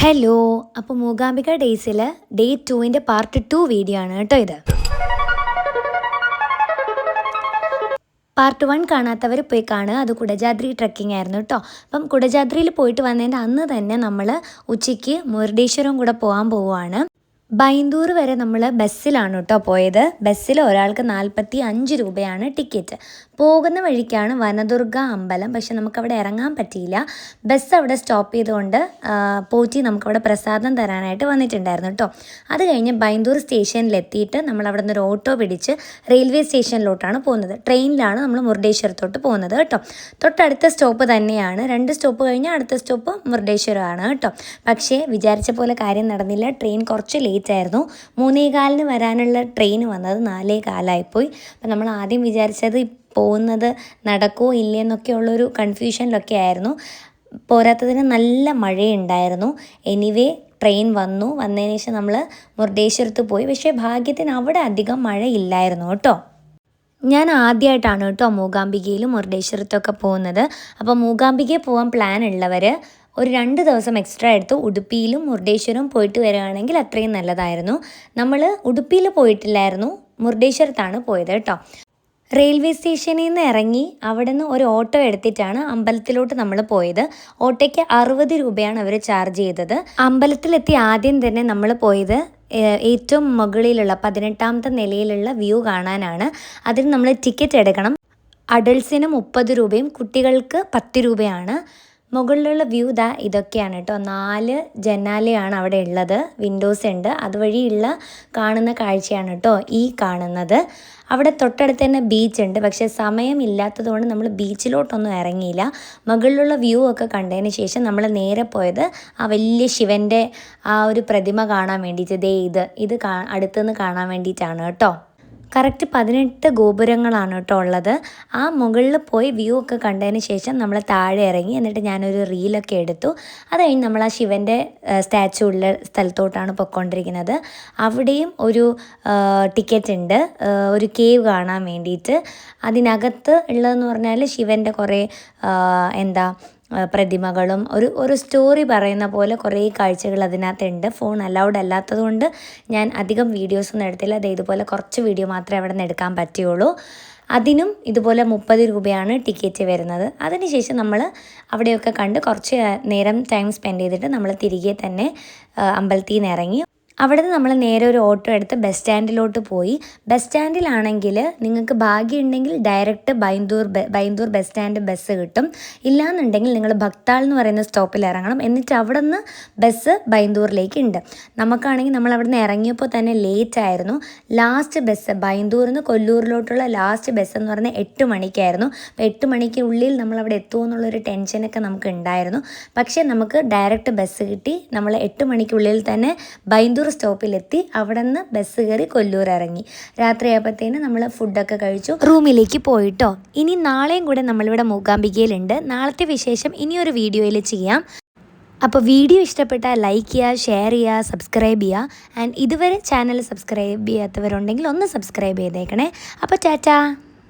Hello, അപ്പോൾ മൂകാംബിക ഡേയ്സിൽ day 2ൻ്റെ part 2 video ആണ് കേട്ടോ ഇത്. പാർട്ട് 1 കാണാത്തവർ പോയി കാണുക. അത് കുടജാദ്രി ട്രക്കിംഗ് ആയിരുന്നു കേട്ടോ. അപ്പം കുടജാദ്രിയിൽ പോയിട്ട് വന്നതിൻ്റെ അന്ന് തന്നെ നമ്മൾ ഉച്ചയ്ക്ക് മുരുടേശ്വരം കൂടെ പോകാൻ പോവുകയാണ്. ബൈന്ദൂർ വരെ നമ്മൾ ബസ്സിലാണ് കേട്ടോ പോയത്. ബസ്സിൽ ഒരാൾക്ക് 45 രൂപയാണ് ടിക്കറ്റ്. പോകുന്ന വഴിക്കാണ് വനദുർഗ അമ്പലം. പക്ഷെ നമുക്കവിടെ ഇറങ്ങാൻ പറ്റിയില്ല. ബസ് അവിടെ സ്റ്റോപ്പ് ചെയ്തുകൊണ്ട് പോറ്റി നമുക്കവിടെ പ്രസാദം തരാനായിട്ട് വന്നിട്ടുണ്ടായിരുന്നു കേട്ടോ. അത് കഴിഞ്ഞ് ബൈന്ദൂർ സ്റ്റേഷനിലെത്തിയിട്ട് നമ്മൾ അവിടെ നിന്ന് ഒരു ഓട്ടോ പിടിച്ച് റെയിൽവേ സ്റ്റേഷനിലോട്ടാണ് പോകുന്നത്. ട്രെയിനിലാണ് നമ്മൾ മുരുടേശ്വരത്തോട്ട് പോകുന്നത് കേട്ടോ. തൊട്ടടുത്ത സ്റ്റോപ്പ് തന്നെയാണ്. 2 സ്റ്റോപ്പ് കഴിഞ്ഞാൽ അടുത്ത സ്റ്റോപ്പ് മുരുടേശ്വരമാണ് കേട്ടോ. പക്ഷേ വിചാരിച്ച പോലെ കാര്യം നടന്നില്ല. ട്രെയിൻ കുറച്ച് ലേറ്റ് ആയിരുന്നു. 3:15 വരാനുള്ള ട്രെയിൻ വന്നത് 4:15 അപ്പം നമ്മൾ ആദ്യം വിചാരിച്ചത് പോകുന്നത് നടക്കുമോ ഇല്ലേ എന്നൊക്കെ ഉള്ളൊരു കൺഫ്യൂഷനിലൊക്കെ ആയിരുന്നു. പോരാത്തതിന് നല്ല മഴയുണ്ടായിരുന്നു. എനിവേ ട്രെയിൻ വന്നതിന് ശേഷം നമ്മൾ മുരുടേശ്വരത്ത് പോയി. പക്ഷേ ഭാഗ്യത്തിന് അവിടെ അധികം മഴയില്ലായിരുന്നു കേട്ടോ. ഞാൻ ആദ്യമായിട്ടാണ് കേട്ടോ മൂകാംബികയിലും മുരുടേശ്വരത്തൊക്കെ പോകുന്നത്. അപ്പോൾ മൂകാംബികയിൽ പോകാൻ പ്ലാൻ ഉള്ളവർ ഒരു 2 ദിവസം എക്സ്ട്രാ എടുത്ത് ഉടുപ്പിയിലും മുരുടേശ്വരവും പോയിട്ട് വരികയാണെങ്കിൽ അത്രയും നല്ലതായിരുന്നു. നമ്മൾ ഉടുപ്പിയിൽ പോയിട്ടില്ലായിരുന്നു, മുരുടേശ്വരത്താണ് പോയത് കേട്ടോ. റെയിൽവേ സ്റ്റേഷനിൽ നിന്ന് ഇറങ്ങി അവിടെ നിന്ന് ഒരു ഓട്ടോ എടുത്തിട്ടാണ് അമ്പലത്തിലോട്ട് നമ്മൾ പോയത്. ഓട്ടോയ്ക്ക് 60 രൂപയാണ് അവർ ചാർജ് ചെയ്തത്. അമ്പലത്തിലെത്തി ആദ്യം തന്നെ നമ്മൾ പോയത് ഏറ്റവും മുകളിലുള്ള 18ാമത്തെ നിലയിലുള്ള വ്യൂ കാണാനാണ്. അതിന് നമ്മൾ ടിക്കറ്റ് എടുക്കണം. അഡൾട്ട്സിന് 30 രൂപയും കുട്ടികൾക്ക് 10 രൂപയാണ്. മുകളിലുള്ള വ്യൂ ഇതൊക്കെയാണ് കേട്ടോ. 4 ജനാലയാണ് അവിടെ ഉള്ളത്, വിൻഡോസ് ഉണ്ട്. അതുവഴിയുള്ള കാണുന്ന കാഴ്ചയാണ് കേട്ടോ ഈ കാണുന്നത്. അവിടെ തൊട്ടടുത്ത് തന്നെ ബീച്ച് ഉണ്ട്. പക്ഷേ സമയമില്ലാത്തത് കൊണ്ട് നമ്മൾ ബീച്ചിലോട്ടൊന്നും ഇറങ്ങിയില്ല. മുകളിലുള്ള വ്യൂ ഒക്കെ കണ്ടതിന് ശേഷം നമ്മൾ നേരെ പോയത് ആ വലിയ ശിവൻ്റെ ആ ഒരു പ്രതിമ കാണാൻ വേണ്ടിയിട്ട്. ഇത് അടുത്തുനിന്ന് കാണാൻ വേണ്ടിയിട്ടാണ് കേട്ടോ. കറക്റ്റ് 18 ഗോപുരങ്ങളാണ് കേട്ടോ ഉള്ളത്. ആ മുകളിൽ പോയി വ്യൂ ഒക്കെ കണ്ടതിന് ശേഷം നമ്മൾ താഴെ ഇറങ്ങി. എന്നിട്ട് ഞാനൊരു റീലൊക്കെ എടുത്തു. അത് കഴിഞ്ഞ് നമ്മൾ ആ ശിവൻ്റെ സ്റ്റാച്ചു ഉള്ള സ്ഥലത്തോട്ടാണ് പൊയ്ക്കൊണ്ടിരിക്കുന്നത്. അവിടെയും ഒരു ടിക്കറ്റ് ഉണ്ട്, ഒരു കേവ് കാണാൻ വേണ്ടിയിട്ട്. അതിനകത്ത് ഉള്ളതെന്ന് പറഞ്ഞാൽ ശിവൻ്റെ കുറേ പ്രതിമകളും ഒരു സ്റ്റോറി പറയുന്ന പോലെ കുറേ കാഴ്ചകൾ അതിനകത്തുണ്ട്. ഫോൺ അലൗഡ് അല്ലാത്തത് കൊണ്ട് ഞാൻ അധികം വീഡിയോസൊന്നും എടുത്തില്ല. ഇതുപോലെ കുറച്ച് വീഡിയോ മാത്രമേ അവിടെ നിന്ന് എടുക്കാൻ പറ്റുകയുള്ളൂ. അതിനും ഇതുപോലെ 30 രൂപയാണ് ടിക്കറ്റ് വരുന്നത്. അതിനുശേഷം നമ്മൾ അവിടെയൊക്കെ കണ്ട് കുറച്ച് നേരം ടൈം സ്പെൻഡ് ചെയ്തിട്ട് നമ്മൾ തിരികെ തന്നെ അമ്പലത്തിൽ നിന്ന് ഇറങ്ങി. അവിടെ നിന്ന് നമ്മൾ നേരെ ഒരു ഓട്ടോ എടുത്ത് ബസ് സ്റ്റാൻഡിലോട്ട് പോയി. ബസ് സ്റ്റാൻഡിലാണെങ്കിൽ നിങ്ങൾക്ക് ഭാഗ്യമുണ്ടെങ്കിൽ direct Byndoor bus stand bus കിട്ടും. ഇല്ലാന്നുണ്ടെങ്കിൽ നിങ്ങൾ ഭക്താൾ എന്ന് പറയുന്ന സ്റ്റോപ്പിൽ ഇറങ്ങണം. എന്നിട്ട് അവിടെ നിന്ന് ബസ് ബൈന്ദൂറിലേക്ക് ഉണ്ട്. നമുക്കാണെങ്കിൽ നമ്മൾ അവിടെ നിന്ന് ഇറങ്ങിയപ്പോൾ തന്നെ ലേറ്റ് ആയിരുന്നു. ലാസ്റ്റ് ബസ് ബൈന്ദൂരിൽ നിന്ന് കൊല്ലൂരിലോട്ടുള്ള ലാസ്റ്റ് ബസ് എന്ന് പറഞ്ഞാൽ 8 മണിക്കായിരുന്നു. അപ്പോൾ 8 മണിക്ക് ഉള്ളിൽ നമ്മളവിടെ എത്തുമോ എന്നുള്ളൊരു ടെൻഷനൊക്കെ നമുക്ക് ഉണ്ടായിരുന്നു. പക്ഷേ നമുക്ക് ഡയറക്റ്റ് ബസ് കിട്ടി. നമ്മൾ 8 മണിക്കുള്ളിൽ തന്നെ ബൈന്ദൂർ സ്റ്റോപ്പിലെത്തി. അവിടെ നിന്ന് ബസ് കയറി കൊല്ലൂർ ഇറങ്ങി. രാത്രിയായപ്പോഴത്തേന് നമ്മൾ ഫുഡൊക്കെ കഴിച്ചു, റൂമിലേക്ക് പോയിട്ടോ. ഇനി നാളെയും കൂടെ നമ്മളിവിടെ മൂകാംബികയിലുണ്ട്. നാളത്തെ വിശേഷം ഇനിയൊരു വീഡിയോയിൽ ചെയ്യാം. അപ്പോൾ വീഡിയോ ഇഷ്ടപ്പെട്ടാൽ ലൈക്ക് ചെയ്യുക, ഷെയർ ചെയ്യുക, സബ്സ്ക്രൈബ് ചെയ്യുക. ആൻഡ് ഇതുവരെ ചാനൽ സബ്സ്ക്രൈബ് ചെയ്യാത്തവരുണ്ടെങ്കിൽ ഒന്ന് സബ്സ്ക്രൈബ് ചെയ്തേക്കണേ. അപ്പോൾ ടാറ്റാ.